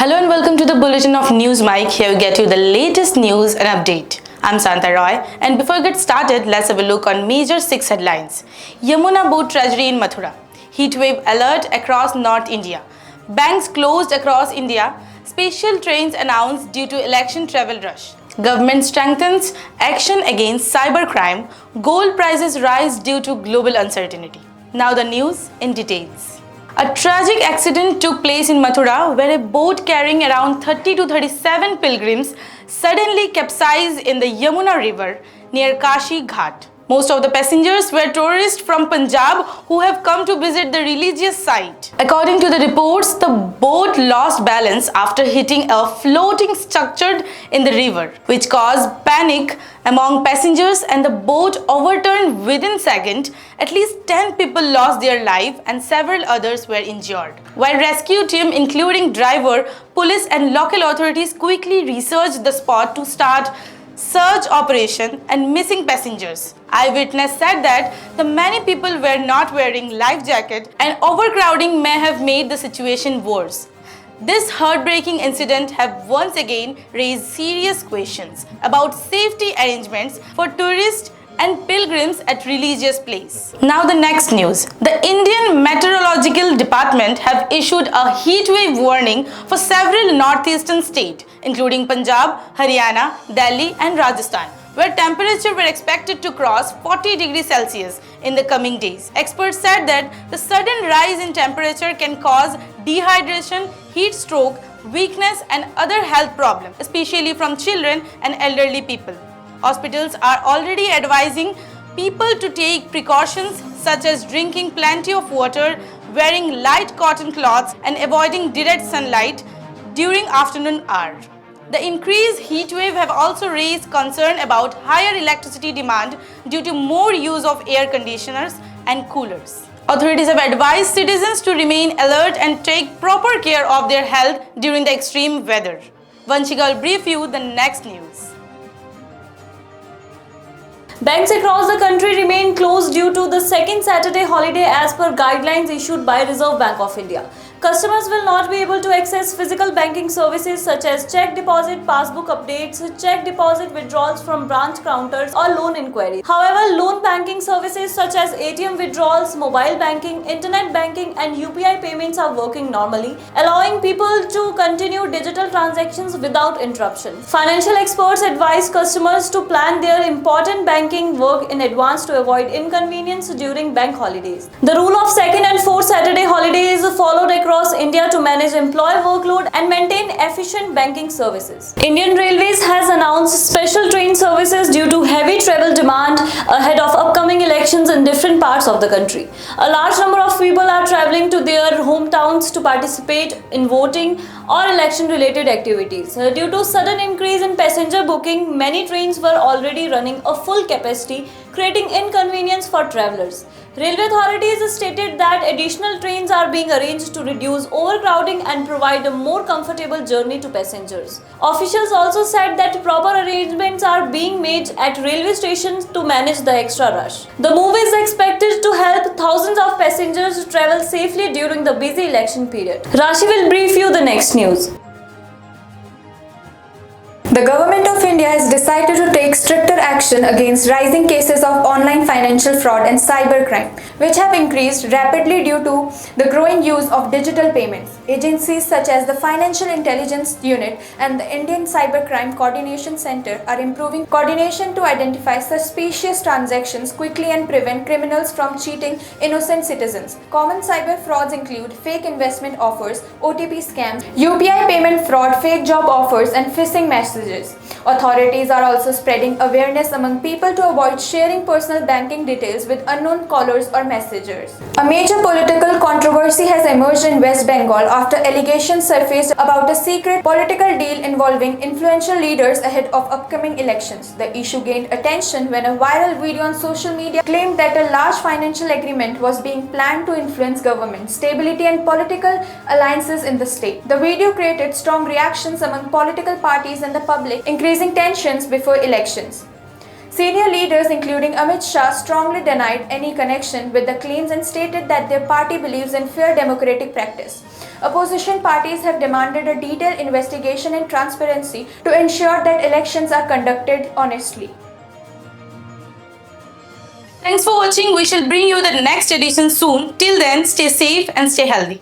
Hello and welcome to the Bulletin of News Mike. Here we get you the latest news and update. I'm Santa Roy, and before we get started, let's have a look on major 6 headlines. Yamuna boat tragedy in Mathura. Heatwave alert across North India. Banks closed across India. Special trains announced due to election travel rush. Government strengthens action against cybercrime. Gold prices rise due to global uncertainty. Now the news in details. A tragic accident took place in Mathura where a boat carrying around 30 to 37 pilgrims suddenly capsized in the Yamuna river near Kashi Ghat. Most of the passengers were tourists from Punjab who have come to visit the religious site. According to the reports, the boat lost balance after hitting a floating structure in the river, which caused panic among passengers and the boat overturned within seconds. At least 10 people lost their life and several others were injured. While rescue team including driver, police and local authorities quickly researched the spot to start search operation and missing passengers. Eyewitness said that the many people were not wearing life jacket and overcrowding may have made the situation worse. This heartbreaking incident have once again raised serious questions about safety arrangements for tourists and pilgrims at religious place. Now the next news. The Indian Meteorological Department have issued a heat wave warning for several northeastern states, including Punjab, Haryana, Delhi and Rajasthan, where temperatures were expected to cross 40 degrees Celsius in the coming days. Experts said that the sudden rise in temperature can cause dehydration, heat stroke, weakness and other health problems, especially from children and elderly people. Hospitals are already advising people to take precautions such as drinking plenty of water, wearing light cotton cloths and avoiding direct sunlight during afternoon hour. The increased heat wave have also raised concern about higher electricity demand due to more use of air conditioners and coolers. Authorities have advised citizens to remain alert and take proper care of their health during the extreme weather. Vanshika will brief you the next news. Banks across the country remain closed due to the second Saturday holiday as per guidelines issued by Reserve Bank of India. Customers will not be able to access physical banking services such as check deposit, passbook updates, check deposit withdrawals from branch counters or loan inquiries. However, loan banking services such as ATM withdrawals, mobile banking, internet banking and UPI payments are working normally, allowing people to continue digital transactions without interruption. Financial experts advise customers to plan their important banking work in advance to avoid inconvenience during bank holidays. The rule of second and fourth Saturday holiday is followed across India to manage employee workload and maintain efficient banking services. Indian Railways has announced special train services due to heavy travel demand ahead of upcoming elections in different parts of the country. A large number of people are traveling to their hometowns to participate in voting or election-related activities. Due to sudden increase in passenger booking, many trains were already running a full capacity, creating inconvenience for travelers. Railway authorities stated that additional trains are being arranged to reduce overcrowding and provide a more comfortable journey to passengers. Officials also said that proper arrangements are being made at railway stations to manage the extra rush. The move is expected to help thousands of passengers travel safely during the busy election period. Rashi will brief you the next news. The Government of India has decided to take stricter action against rising cases of online financial fraud and cybercrime, which have increased rapidly due to the growing use of digital payments. Agencies such as the Financial Intelligence Unit and the Indian Cybercrime Coordination Center are improving coordination to identify suspicious transactions quickly and prevent criminals from cheating innocent citizens. Common cyber frauds include fake investment offers, OTP scams, UPI payment fraud, fake job offers, and phishing messages. Authorities are also spreading awareness among people to avoid sharing personal banking details with unknown callers or messengers. A major political controversy has emerged in West Bengal after allegations surfaced about a secret political deal involving influential leaders ahead of upcoming elections. The issue gained attention when a viral video on social media claimed that a large financial agreement was being planned to influence government stability and political alliances in the state. The video created strong reactions among political parties and the public, increasing tensions before elections. Senior leaders including Amit Shah strongly denied any connection with the claims and stated that their party believes in fair democratic practice. opposition parties have demanded a detailed investigation and transparency to ensure that elections are conducted honestly. Thanks for watching. We shall bring you the next edition soon. Till then, stay safe and stay healthy.